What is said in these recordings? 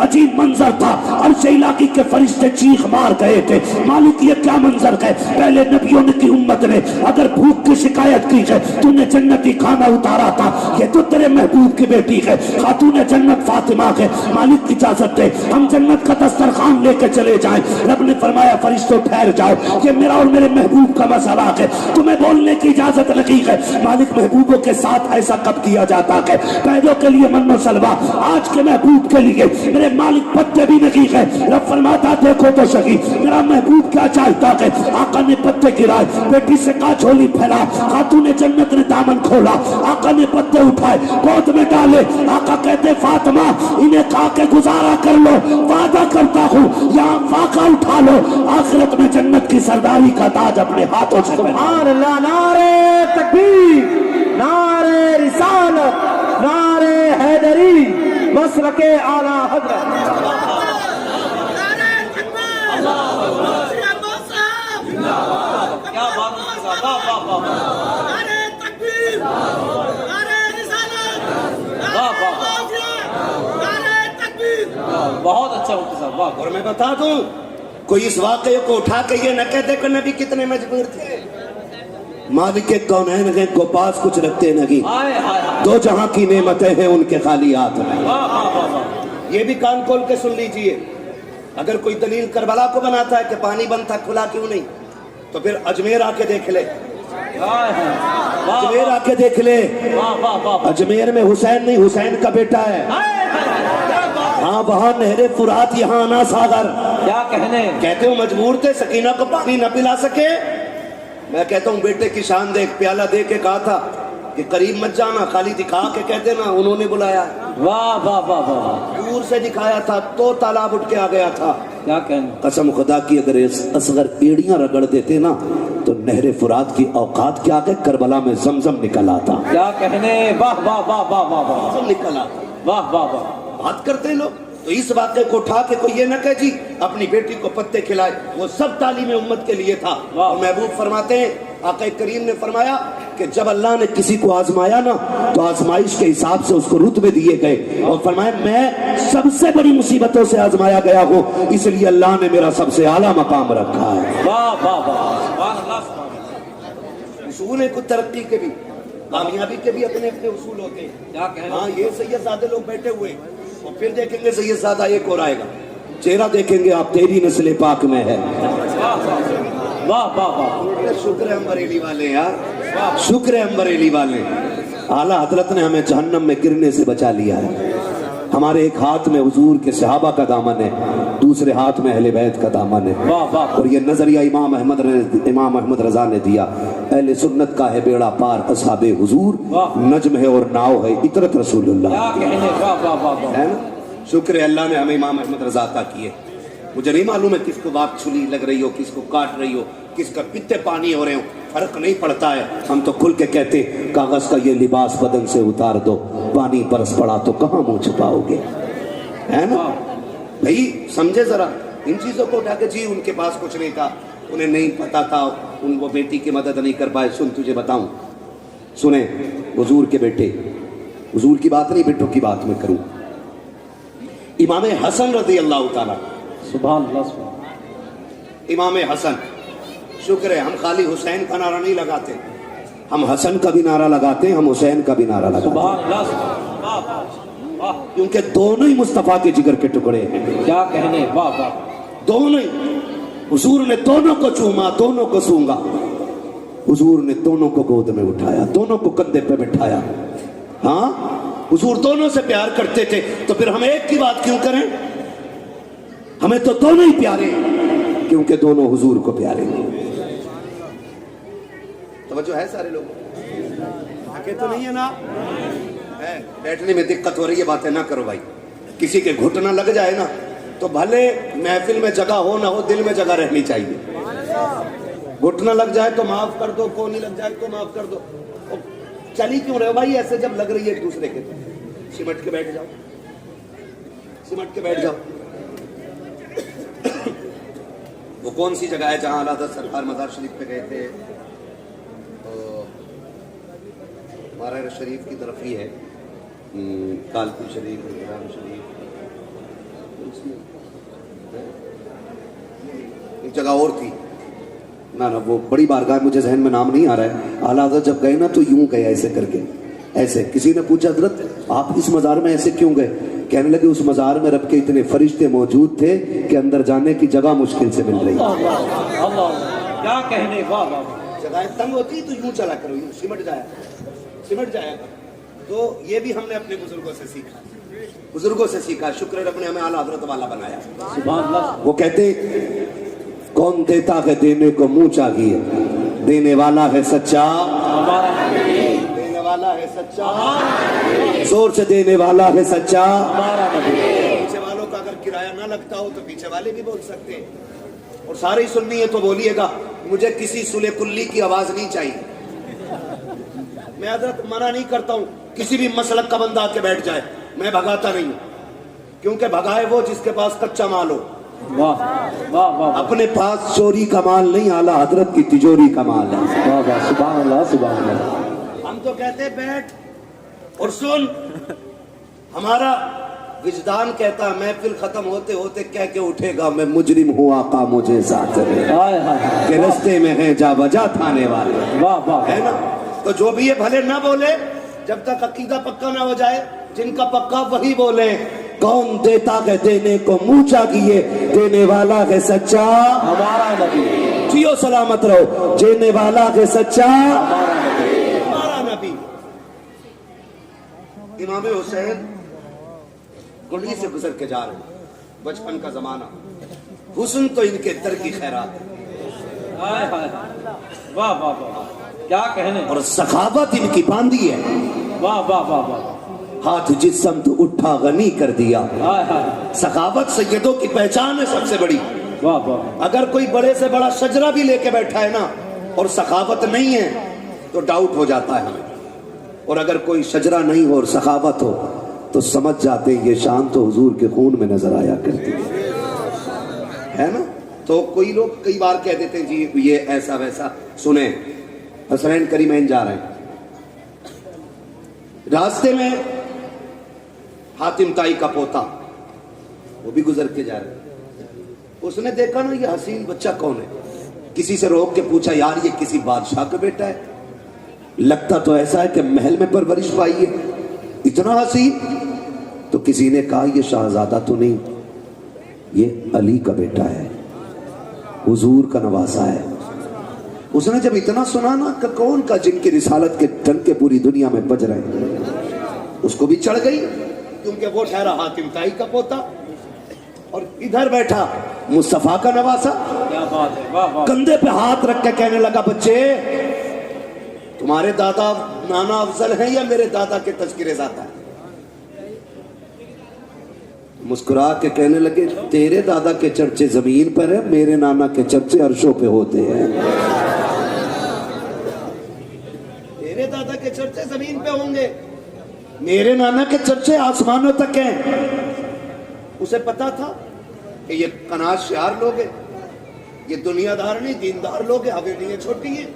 عجیب منظر تھا، عرش الہی کے فرشتے چیخ مار گئے تھے، مالک یہ کیا منظر ہے؟ پہلے نبیوں کی امت نے اگر بھوک کی شکایت کی ہے تو نے جنتی کھانا اتارا تھا، یہ تو تیرے محبوب کی بیٹی ہے، خاتون جنت فاطمہ ہے، مالک اجازت دے ہم جنت کا دسترخوان لے کے چلے جائیں۔ رب نے فرمایا فرشتوں ٹھہر جاؤ، یہ میرا اور میرے محبوب کا مسئلہ ہے، تمہیں بولنے کی اجازت لگی ہے۔ مالک محبوبوں کے ساتھ ایسا کب کیا جاتا ہے؟ پہلوں کے لیے من و سلوا، آج کے محبوب کے لیے میرے مالک پتے بھی نہیں ہے۔ رب فرماتا دیکھو تو صحیح میرا محبوب کیا چاہتا ہے۔ آقا نے پتے گرائے، بیٹی سے کہا جھولی پھیلا، خاتون جنت نے دامن کھولا، آقا نے پتے اٹھائے گود میں ڈالے، آقا کہتے فاطمہ انہیں کھا کے گزارا کر لو، وعدہ کرتا ہوں یہاں فاقہ اٹھا لو، آخرت میں جنت کی سرداری کا تاج اپنے ہاتھوں سے پہنا۔ سبحان اللہ، نعرہ تکبیر، نعرہ رسالت، نعرہ حیدری، مسلک اعلی حضرت۔ بہت اچھا مفتی صاحب، واہ۔ اور میں بتا دوں کوئی اس واقعے کو اٹھا کے یہ نہ کہتے کہ نبی کتنے مجبور تھے۔ مالک کونین کے کو پاس کچھ رکھتے نہیں، دو جہاں کی نعمتیں ہیں ان کے خالی ہاتھ میں۔ یہ بھی کان کھول کے سن لیجئے، اگر کوئی دلیل کربلا کو بناتا ہے کہ پانی بند تھا کھلا کیوں نہیں، تو پھر اجمیر آ کے دیکھ لے، اجمیر آ کے دیکھ لے، اجمیر میں حسین نہیں حسین کا بیٹا ہے، ہاں وہاں نہر فرات یہاں آنا ساغر، کیا کہنے، کہتے ہوں مجبور تھے سکینہ کو پانی نہ پلا سکے۔ میں کہتا ہوں بیٹے کی شان دے، ایک پیالہ دے کے کہا تھا کہ قریب مت جانا، خالی دکھا کے کہتے نا انہوں نے بلایا، واہ واہ واہ واہ، دور سے دکھایا تھا تو تالاب اٹھ کے آ گیا تھا۔ کیا کہنے، قسم خدا کی اگر اصغر ایڑیاں رگڑ دیتے نا تو نہر فرات کی اوقات کیا کہ کربلا میں زمزم نکل آتا، کیا کہنے، واہ واہ واہ واہ واہ واہ، زمزم نکل آتا۔ واہ واہ واہ، بات کرتے ہیں لوگ، تو اس واقعے کو اٹھا کے کوئی یہ نہ کہ جی اپنی بیٹی کو پتے کھلائے، وہ سب تعلیم امت کے لیے تھا۔ اور محبوب فرماتے ہیں، آقا کریم نے فرمایا کہ جب اللہ نے کسی کو آزمایا نا تو آزمائش کے حساب سے اس کو رتبے دیے گئے، اور فرمایا میں سب سے بڑی مصیبتوں سے آزمایا گیا ہوں، اس لیے اللہ نے میرا سب سے اعلیٰ مقام رکھا ہے۔ واہ واہ واہ، سبحان اللہ سبحان اللہ۔ اصول ہیں کچھ ترقی کے بھی، کامیابی کے بھی اپنے اپنے اصول ہوتے ہیں۔ کیا کہنا، ہاں یہ سید زادے لوگ بیٹھے ہوئے ہیں، اور پھر دیکھیں گے سید زادہ ایک اور آئے گا، چہرہ دیکھیں گے آپ تیری نسل پاک میں ہے۔ واہ واہ واہ، شکر ہے ہم بریلی والے یار، شکر ہے ہم بریلی والے، اعلیٰ حضرت نے ہمیں جہنم میں گرنے سے بچا لیا ہے۔ ہمارے ایک ہاتھ میں حضور کے صحابہ کا دامن ہے، دوسرے ہاتھ میں اہل بیت کا دامن ہے، اور یہ نظریہ امام احمد رضا نے دیا، اہل سنت کا ہے بیڑا پار، اصحاب حضور نجم ہے اور ناؤ ہے عطرت رسول اللہ۔ کیا کہنے، واہ واہ واہ، ہے نا، شکر ہے اللہ نے ہمیں امام احمد رضا عطا کیے۔ مجھے نہیں معلوم ہے کس کو بات چھلی لگ رہی ہو، کس کو کاٹ رہی ہو، کس کا پتے پانی ہو رہے ہو، فرق نہیں پڑتا ہے، ہم تو کھل کے کہتے کاغذ کا یہ لباس بدن سے اتار دو، پانی برس پڑا تو کہاں منہ چھپاؤ گے، ہے نا بھائی، سمجھے ذرا ان چیزوں کو اٹھا کے جی ان کے پاس کچھ نہیں تھا، انہیں نہیں پتا تھا، ان وہ بیٹی کی مدد نہیں کر پائے۔ سن تجھے بتاؤں، سنیں حضور کے بیٹے، حضور کی بات نہیں بیٹوں کی بات میں کروں، امام حسن رضی اللہ تعالیٰ، سبحان اللہ سبحان اللہ، امام حسن، شکر ہے ہم خالی حسین کا نعرہ نہیں لگاتے، ہم حسن کا بھی نعرہ لگاتے ہیں، ہم حسین کا بھی نعرہ لگاتے ہیں، سبحان اللہ سبحان اللہ، واہ، کیونکہ دونوں ہی مصطفیٰ کے جگر کے ٹکڑے ہیں، کیا کہنے، واہ واہ، دونوں ہی، حضور نے دونوں کو چوما، دونوں کو سونگا، حضور نے دونوں کو گود میں اٹھایا، دونوں کو کندھے پہ بٹھایا، ہاں حضور دونوں سے پیار کرتے تھے، تو پھر ہم ایک کی بات کیوں کریں؟ ہمیں تو دونوں ہی پیارے ہیں کیونکہ دونوں حضور کو پیارے ہیں۔ توجہ ہے سارے لوگ، آگے تو نہیں ہے نا، ہے بیٹھنے میں دقت ہو رہی ہے، باتیں نہ کرو بھائی، کسی کے گھٹنا لگ جائے نا تو بھلے محفل میں جگہ ہو نہ ہو، دل میں جگہ رہنی چاہیے، گھٹنا لگ جائے تو معاف کر دو، کون نہیں لگ جائے تو معاف کر دو، چلی کیوں رہے ہو بھائی ایسے، جب لگ رہی ہے ایک دوسرے کے، سمٹ کے بیٹھ جاؤ، سمٹ کے بیٹھ جاؤ۔ وہ کون سی جگہ ہے جہاں اعلیٰ حضرت سرکار مزار شریف پہ گئے تھے؟ مارا شریف کی طرف ہی ہے، کالپور شریف، گرام شریف، ایک جگہ اور تھی نا وہ بڑی بارگاہ، مجھے ذہن میں نام نہیں آ رہا ہے، اعلیٰ حضرت جب گئے نا تو یوں گئے ایسے کر کے، ایسے. کسی نے پوچھا حضرت آپ اس مزار میں ایسے کیوں گئے؟ کہنے لگے اس مزار میں رب کے اتنے فرشتے موجود تھے کہ اندر جانے کی جگہ مشکل سے مل رہی. کیا کہنے، واہ واہ. جگہیں تنگ ہوتی تو یوں چلا کرو، یوں سمٹ جایا. تو یہ بھی ہم نے اپنے بزرگوں سے سیکھا. شکر رب نے ہمیں اعلیٰ حضرت والا بنایا. سبحان اللہ. وہ کہتے کون دیتا ہے دینے کو منہ چاہیے، دینے والا ہے سچا، دینے والا ہے سچا، زور سے دینے والا ہے سچا. پیچھے والوں کا اگر کرایہ نہ لگتا ہو تو پیچھے والے بھی بول سکتے ہیں. اور سارے ہی سننی ہے تو بولیے گا. مجھے کسی سلے کلی کی آواز نہیں چاہیے. میں حضرت منع نہیں کرتا ہوں کسی بھی مسلک کا بندہ آ کے بیٹھ جائے، میں بھگاتا نہیں ہوں، کیونکہ بھگائے وہ جس کے پاس کچا مال ہو. واہ واہ واہ. اپنے پاس چوری کا مال نہیں، اعلیٰ حضرت کی تجوری کا مال ہے. واہ واہ. سبحان اللہ سبحان اللہ. ہم تو کہتے ہیں بیٹھ اور سن. ہمارا وجدان کہتا ہے محفل ختم ہوتے ہوتے کہہ کے اٹھے گا میں مجرم ہوں آقا مجھے ساتھ رہے ہائے ہائے. کہ رستے میں ہیں جا بجا تھانے والے. واہ واہ. ہے نا. تو جو بھی یہ بھلے نہ بولے جب تک عقیدہ پکا نہ ہو جائے. جن کا پکا وہی بولے. کون دیتا ہے دینے کو منہ چاہیے، دینے والا ہے سچا ہمارا نبی. جیو سلامت رہو. دینے والا ہے سچا ہمارا نبی. امام حسین گنڈی سے گزر کے جا رہے ہیں، بچپن کا زمانہ. حسن تو ان کے در کی خیرات ہے. ہائے ہائے. واہ واہ واہ. کیا کہنے. اور سخاوت ان کی باندھی ہے. واہ واہ واہ واہ. ہاتھ جس سمت اٹھا غنی کر دیا. ہائے ہائے. سخاوت سیدوں کی پہچان ہے سب سے بڑی. واہ واہ. اگر کوئی بڑے سے بڑا شجرہ بھی لے کے بیٹھا ہے نا اور سخاوت نہیں ہے تو ڈاؤٹ ہو جاتا ہے ہمیں. اور اگر کوئی شجرہ نہیں ہو اور سخاوت ہو تو سمجھ جاتے ہیں یہ شان تو حضور کے خون میں نظر آیا کرتی ہے نا. تو کوئی لوگ کئی بار کہہ دیتے ہیں جی یہ ایسا ویسا. سنیں حسنین کریمین جا رہے ہیں، راستے میں حاتم تائی کا پوتا وہ بھی گزر کے جا رہے ہیں. اس نے دیکھا نا یہ حسین بچہ کون ہے. کسی سے روک کے پوچھا یار یہ کسی بادشاہ کا بیٹا ہے، لگتا تو ایسا ہے کہ محل میں پرورش پائی ہے، اتنا حسین. تو کسی نے کہا یہ شہزادہ تو نہیں، یہ علی کا بیٹا ہے، حضور کا نواسا ہے. اس نے جب اتنا سنا نا کہ کون کا جن کی رسالت کے ڈنکے پوری دنیا میں بج رہے ہیں، اس کو بھی چڑھ گئی، کیونکہ وہ ٹھہرا حاتم تائی کا پوتا اور ادھر بیٹھا مصطفیٰ کا نواسا. کیا بات ہے. واہ واہ. کندھے پہ ہاتھ رکھ کے کہنے لگا بچے تمہارے دادا نانا افضل ہیں یا میرے دادا کے تذکرے ذات ہیں؟ مسکرا کے کہنے لگے تیرے دادا کے چرچے زمین پر ہیں، میرے نانا کے چرچے عرشوں پہ ہوتے ہیں. تیرے دادا کے چرچے زمین پہ ہوں گے، میرے نانا کے چرچے آسمانوں تک ہیں. اسے پتا تھا کہ یہ کناز شعار لوگ ہیں، یہ دنیا دار نہیں دیندار لوگ ہیں، حویلیاں چھوٹی ہیں،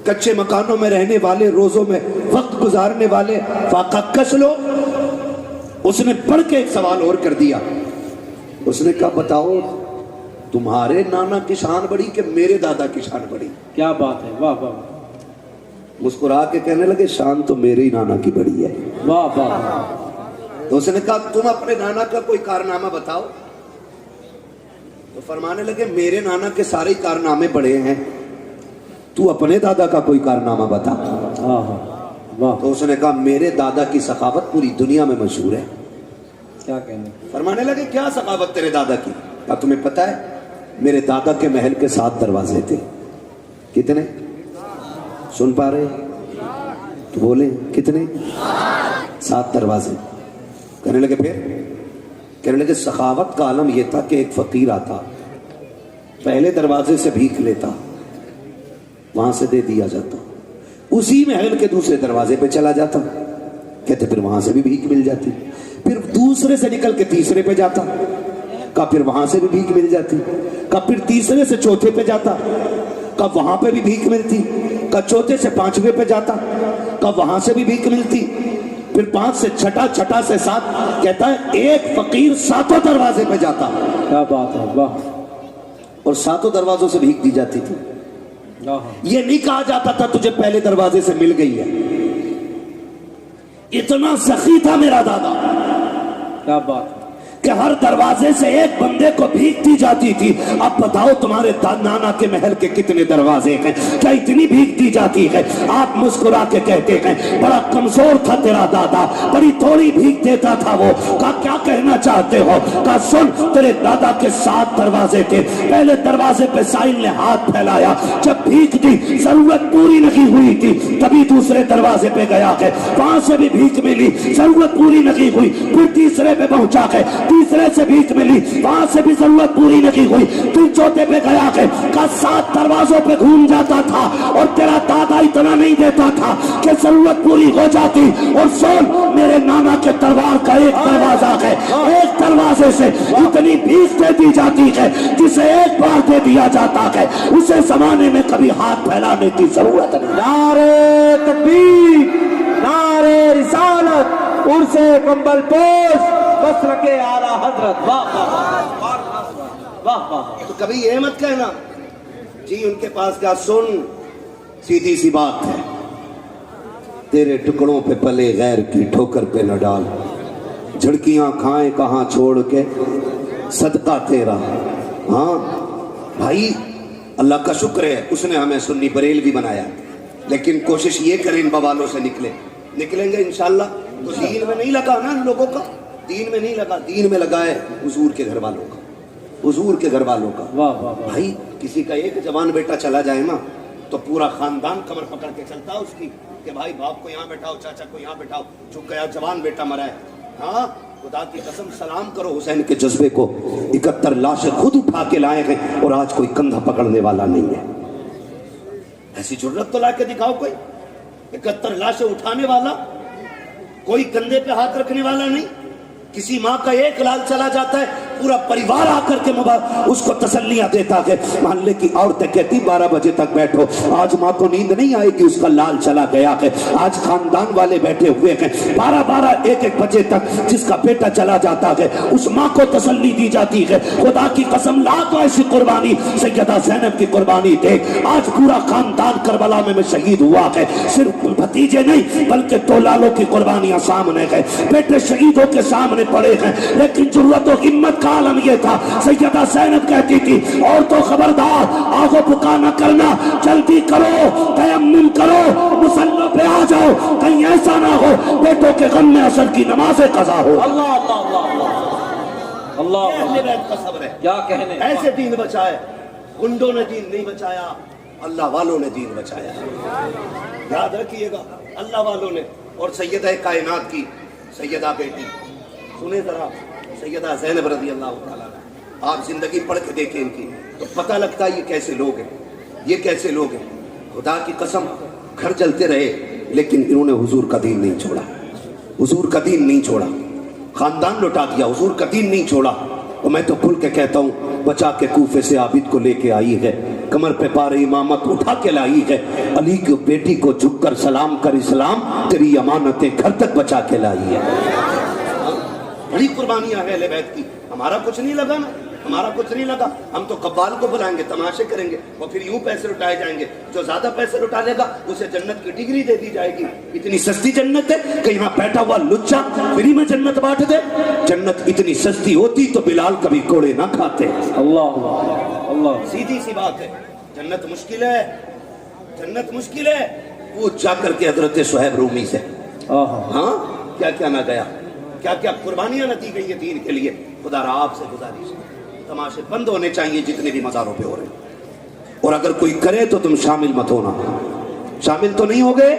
کچے مکانوں میں رہنے والے، روزوں میں وقت گزارنے والے فاقہ کش لوگ. اس نے پڑھ کے ایک سوال اور کر دیا. اس نے کہا بتاؤ تمہارے نانا کی شان بڑی کہ میرے دادا کی شان بڑی؟ کیا بات ہے. واہ واہ. مسکرا کے کہنے لگے شان تو میرے ہی نانا کی بڑی ہے. واہ واہ. تو اس نے کہا تم اپنے نانا کا کوئی کارنامہ بتاؤ. تو فرمانے لگے میرے نانا کے سارے کارنامے بڑے ہیں، تو اپنے دادا کا کوئی کارنامہ بتا. واہ. تو اس نے کہا میرے دادا کی سخاوت پوری دنیا میں مشہور ہے. کیا کہنے. فرمانے لگے کیا سخاوت تیرے دادا کی؟ کہا تمہیں پتہ ہے میرے دادا کے محل کے 7 دروازے تھے. کتنے؟ سن پا رہے تو بولے کتنے؟ 7 دروازے. کہنے لگے پھر؟ کہنے لگے سخاوت کا عالم یہ تھا کہ ایک فقیر آتا، پہلے دروازے سے بھیک لیتا، وہاں سے دے دیا جاتا، اسی محل کے دوسرے دروازے پہ چلا جاتا، کہتے پھر وہاں سے بھی بھیک مل جاتی، پھر دوسرے سے نکل کے تیسرے پہ جاتا، کہا پھر وہاں سے بھی بھیک مل جاتی، کہا پھر تیسرے سے چوتھے پہ جاتا، کہا وہاں پہ بھی بھیک ملتی، کہا چوتھے سے 5ویں پہ جاتا، کہا وہاں سے بھی بھیک ملتی، پھر 5 سے چھٹا سے 7 کہتا ہے ایک فقیر 7 دروازے پہ جاتا کیا بات ہے، واہ اور 7 دروازوں سے بھیک دی جاتی تھی. یہ نہیں کہا جاتا تھا تجھے پہلے دروازے سے مل گئی ہے. اتنا سخی تھا میرا دادا کیا بات ہے. کہ ہر دروازے سے ایک بندے کو بھیک دی جاتی تھی. اب بتاؤ تمہارے نانا کے محل کے کتنے دروازے ہیں؟ کیا اتنی بھیک دی جاتی ہے؟ آپ مسکرا کے کہتے ہیں بڑا کمزور تھا تیرا دادا، بڑی تھوڑی بھیک دیتا تھا وہ. کہا کیا کہنا چاہتے ہو؟ کہا سن، تیرے دادا کے 7 دروازے تھے. پہلے دروازے پہ سائل نے ہاتھ پھیلایا، جب بھیک دی ضرورت پوری نہیں ہوئی تھی تبھی دوسرے دروازے پہ گیا ہے، وہاں سے بھی بھیک ملی، ضرورت پوری نہیں ہوئی. پھر تیسرے پہ پہنچا ہے، تیسرے سے بھیک ملی، وہاں سے بھی ضرورت پوری نہیں ہوئی. پھر چوتھے پہ گیا ہے، کہا 7 دروازوں پہ گھوم جاتا تھا اور تیرا دادا اتنا نہیں دیتا تھا کہ ضرورت پوری ہو جاتی. اور سن، میرے نانا کے دربار کا ایک دروازہ ہے، ایک دروازے سے اتنی بھیک دے دی جاتی ہے جسے ایک بار دے دیا جاتا ہے اسے زمانے میں کبھی ہاتھ پھیلانے کی ضرورت نہیں. نعرے تکبیر، نعرے رسالت، عرص کمبل پوش، مسلک اعلیٰ حضرت. واہ واہ واہ واہ. تو کبھی یہ مت کہنا جی ان کے پاس کیا. سن، سیدھی سی بات ہے، تیرے ٹکڑوں پہ پلے غیر کی ٹھوکر پہ نہ ڈال. جھڑکیاں کھائیں کہاں چھوڑ کے صدقہ تیرا. ہاں بھائی، اللہ کا شکر ہے اس نے ہمیں سنی بریلوی بنایا، لیکن کوشش یہ کریں ان بوالوں سے نکلیں گے انشاءاللہ. تو دین میں نہیں لگا نا ان لوگوں کا، دین میں نہیں لگا، دین میں لگا ہے حضور کے گھر والوں کا، حضور کے گھر والوں کا. بھائی کسی کا ایک جوان بیٹا چلا جائے نا تو پورا خاندان کمر پکڑ کے چلتا ہے اس کی کہ بھائی باپ کو یہاں بیٹھاؤ، چاچا کو یہاں بیٹھاؤ، چپ گیا جوان بیٹا مرا ہے. ہاں خدا کی قسم سلام کرو حسین کے جذبے کو. 71 لاشیں خود اٹھا کے لائے ہیں اور آج کوئی کندھا پکڑنے والا نہیں ہے. ایسی جرت تو لا کے دکھاؤ کوئی. 71 لاشیں اٹھانے والا، کوئی کندھے پہ ہاتھ رکھنے والا نہیں. کسی ماں کا ایک لال چلا جاتا ہے پورا پریوار آ کر کے اس کو تسلیاں دیتا ہے. محلے کی عورتیں کہتی 12 بجے تک بیٹھو، آج ماں کو نیند نہیں آئے گی، اس کا لال چلا گیا ہے. آج خاندان والے بیٹھے ہوئے ہیں 12 1 بجے تک، جس کا بیٹا چلا جاتا ہے اس ماں کو تسلی دی جاتی ہے. خدا کی قسم لا تو ایسی قربانی سیدہ زینب کی قربانی دے. آج پورا خاندان کربلا میں شہید ہوا ہے. صرف بھتیجے نہیں بلکہ 2 لالوں کی قربانیاں سامنے ہے، بیٹے شہیدوں کے سامنے پڑے ہیں. لیکن ضرورت و ہمت کا عالم یہ تھا. سیدہ زینب کہتی تھی اور تو خبردار آگو بکا نہ کرنا، جلدی کرو، تیمم کرو، مصلی پہ آ جاؤ، کہیں ایسا نہ ہو بیٹوں کے غم میں عصر کی نماز قضا ہو. اللہ اللہ اللہ اللہ. اہل بیت کا صبر ہے، کیا کہنے. ایسے دین بچائے. گنڈوں نے دین نہیں بچایا، اللہ والوں نے دین بچایا. یاد رکھیے گا، اللہ والوں نے. اور سیدہ کائنات کی سیدہ بیٹی سنیں ذرا، سیدہ زینب رضی اللہ تعالیٰ. آپ زندگی پڑھ کے دیکھیں ان کی تو پتہ لگتا ہے یہ کیسے لوگ ہیں، یہ کیسے لوگ ہیں. خدا کی قسم گھر جلتے رہے لیکن انہوں نے حضور کا دین نہیں چھوڑا، حضور کا دین نہیں چھوڑا. خاندان لوٹا دیا، حضور کا دین نہیں چھوڑا. اور میں تو کھل کے کہتا ہوں، بچا کے کوفے سے عابد کو لے کے آئی ہے، کمر پہ پار امامت اٹھا کے لائی ہے. علی کی بیٹی کو جھک کر سلام کر اسلام تیری امانتیں گھر تک بچا کے لائی ہے. بڑی قربانیاں ہیں اہل بیت کی. ہمارا کچھ نہیں لگا نا، ہمارا کچھ نہیں لگا. ہم تو قبال کو بلائیں گے، تماشے کریں گے اور پھر یوں پیسے لٹائے جائیں گے. جو زیادہ پیسے لٹا لے گا اسے جنت کی ڈگری دے دی جائے گی. اتنی سستی جنت ہے کہ یہاں بیٹھا ہوا لچا فری میں جنت بانٹ دے. جنت اتنی سستی ہوتی تو بلال کبھی کوڑے نہ کھاتے. اللہ اللہ. سیدھی سی بات ہے، جنت مشکل ہے، جنت مشکل ہے. وہ جا کر کے حضرت صہیب رومی سے ہاں کیا کیا نہ گیا، کیا کیا قربانیاں نہ دی گئی ہے دین کے لیے. خدا را آپ سے گزارش ہے، تماشے بند ہونے چاہیے جتنے بھی مزاروں پہ ہو رہے ہیں. اور اگر کوئی کرے تو تم شامل مت ہونا. شامل تو نہیں ہوگے؟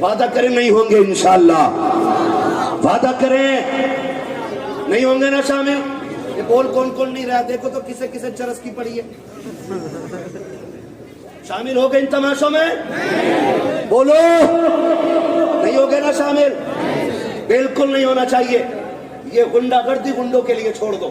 وعدہ کریں نہیں ہوں گے انشاءاللہ. وعدہ کریں نہیں ہوں گے نا شامل. یہ بول کون کون نہیں رہا؟ دیکھو تو کسے کسے چرس کی پڑی ہے. شامل ہو گئے ان تماشوں میں؟ بولو نہیں ہو گئے نا شامل؟ بالکل نہیں ہونا چاہیے. یہ غنڈہ گردی گنڈوں کے لیے چھوڑ دو.